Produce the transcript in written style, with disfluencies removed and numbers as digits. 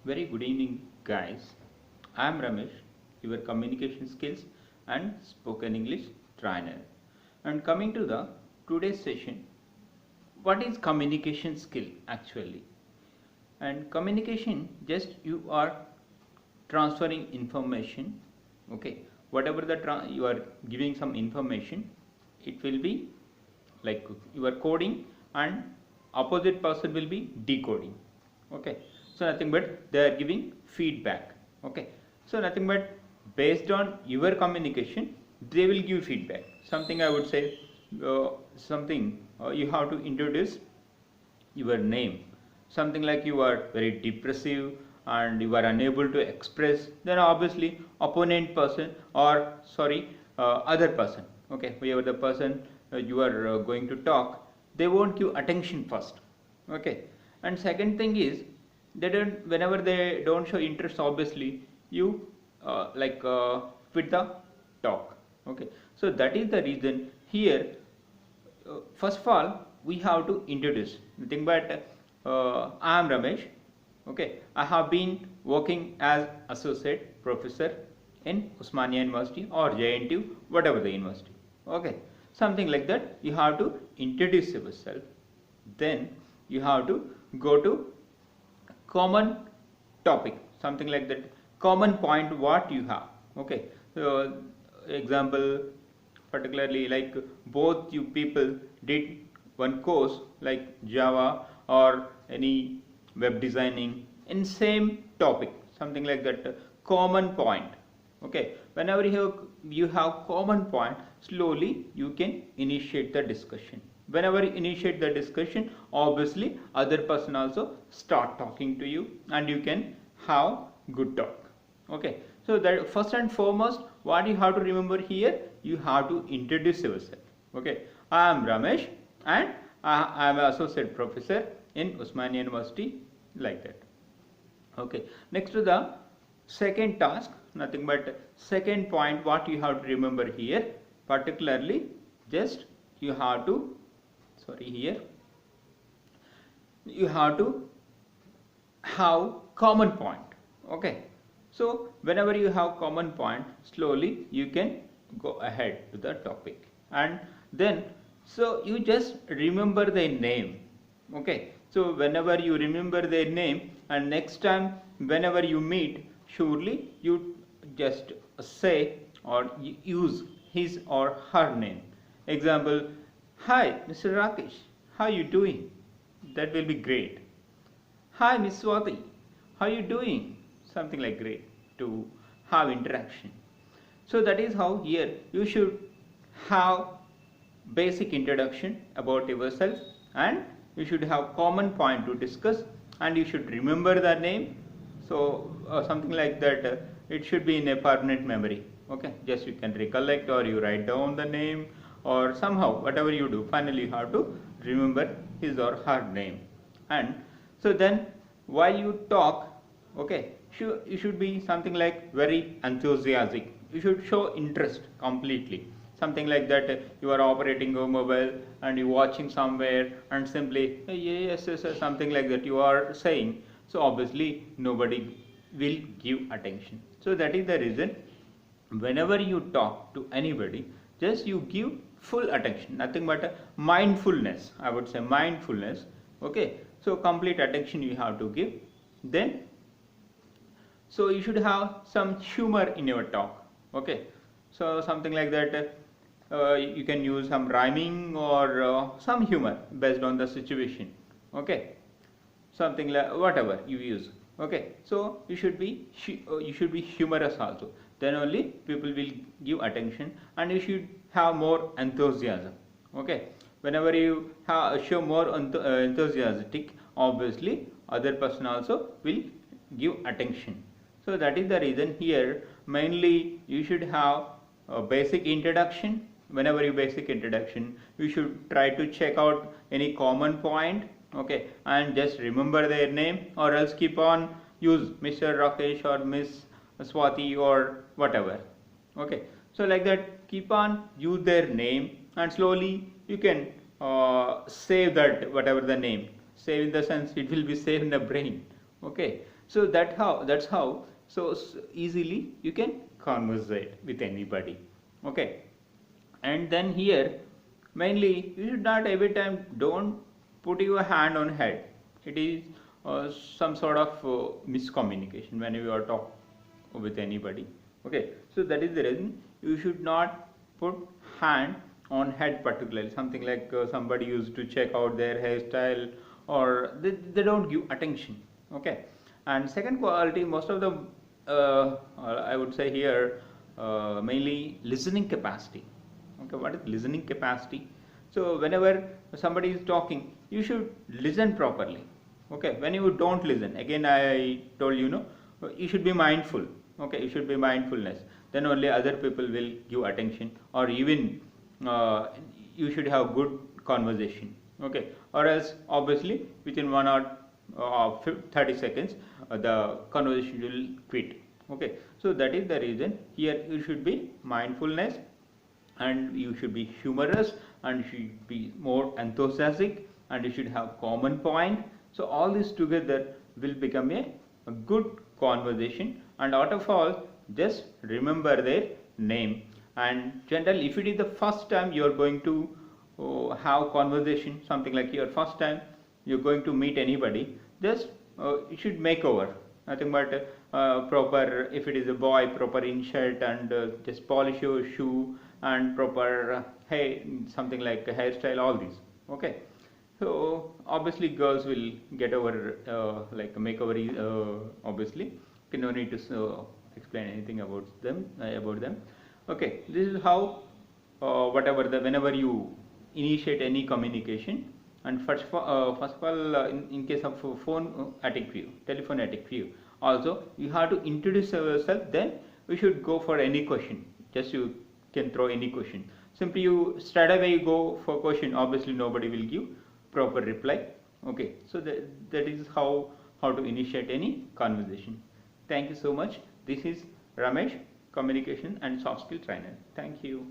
Very good evening, guys. I am Ramesh, your communication skills and spoken English trainer. And coming to the today's session, what is communication skill actually? And communication, just you are transferring information. Okay, whatever you are giving some information, it will be like you are coding, and opposite person will be decoding. Okay, so nothing but they are giving feedback. Okay, so nothing but based on your communication they will give feedback. Something I would say, something you have to introduce your name. Something like you are very depressive and you are unable to express, then obviously opponent person, or sorry, other person, okay, whoever the person you are going to talk, they won't give attention first. Okay, and second thing is, they don't, whenever they don't show interest, obviously you quit the talk. Okay, so that is the reason here. First of all, we have to introduce nothing but I am Ramesh. Okay, I have been working as associate professor in Osmania University or JNTU, whatever the university. Okay, something like that. You have to introduce yourself. Then you have to go to common topic, something like that. Common point what you have. Okay, so example, particularly like both you people did one course like Java or any web designing in same topic, something like that. Common point. Okay, whenever you have common point, slowly you can initiate the discussion. Whenever you initiate the discussion, obviously other person also start talking to you and you can have good talk. Okay, so that first and foremost, what you have to remember here, you have to introduce yourself. Okay, I am Ramesh and I am an associate professor in Osmania University, like that. Okay, next to the second task, nothing but second point what you have to remember here, particularly just you have to, sorry, here you have to have common point. Okay, so whenever you have common point, slowly you can go ahead to the topic, and then so you just remember their name. Okay, so whenever you remember their name, and next time whenever you meet, surely you just say or use his or her name. Example, hi Mr. Rakesh, how you doing? That will be great. Hi Miss Swati, how you doing? Something like great, to have interaction. So that is how here you should have basic introduction about yourself, and you should have common point to discuss, and you should remember the name. So something like that, it should be in a permanent memory. Okay, just you can recollect or you write down the name, or somehow whatever you do, finally you have to remember his or her name. And so then while you talk, okay, you should be something like very enthusiastic. You should show interest completely. Something like that, you are operating a mobile and you watching somewhere and simply "Hey, yes, yes, yes," something like that you are saying. So obviously nobody will give attention. So that is the reason, whenever you talk to anybody, just you give full attention, nothing but a mindfulness, I would say mindfulness. Okay, so complete attention you have to give. Then so you should have some humor in your talk. Okay, so something like that, you can use some rhyming or some humor based on the situation. Okay, something like whatever you use. Okay, so you should be humorous also, then only people will give attention, and you should have more enthusiasm. Okay, whenever you show more enthusiastic, obviously other person also will give attention. So that is the reason here, mainly you should have a basic introduction. Whenever you basic introduction, you should try to check out any common point. Okay, and just remember their name, or else keep on use Mr. Rakesh or Miss Swati or whatever. Okay, so like that, keep on use their name, and slowly you can save that whatever the name. Save in the sense it will be saved in the brain. Okay, so that's how so easily you can conversate with anybody. Okay, and then here mainly you should not every time don't put your hand on head. It is some sort of miscommunication when you are talk with anybody. Okay, so that is the reason you should not put hand on head particularly, something like somebody used to check out their hairstyle, or they don't give attention. Okay, and second quality, most of the I would say here mainly listening capacity. Okay, what is listening capacity? So whenever somebody is talking, you should listen properly. Okay, when you don't listen, again I told you, no, you should be mindful. Okay, you should be mindfulness, then only other people will give attention, or even uh, you should have good conversation. Okay, or else obviously within 30 seconds the conversation will quit. Okay, so that is the reason here you should be mindfulness, and you should be humorous, and you should be more enthusiastic, and you should have common point. So all this together will become a good conversation. And out of all, just remember their name. And generally, if it is the first time you are going to have conversation, something like your first time you're going to meet anybody, just you should make over nothing but proper, if it is a boy, proper in shirt, and just polish your shoe, and proper hey, something like a hairstyle, all these. Okay, so obviously girls will get over like a makeover obviously, no need to explain anything about them. Okay, this is how whatever the whenever you initiate any communication. And first of all, in case of phone attic view, telephone attic view, also you have to introduce yourself, then we should go for any question. Just you can throw any question, simply you straight away you go for question, obviously nobody will give proper reply. Okay, so that is how to initiate any conversation. Thank you so much. This is Ramesh, communication and soft skill trainer. Thank you.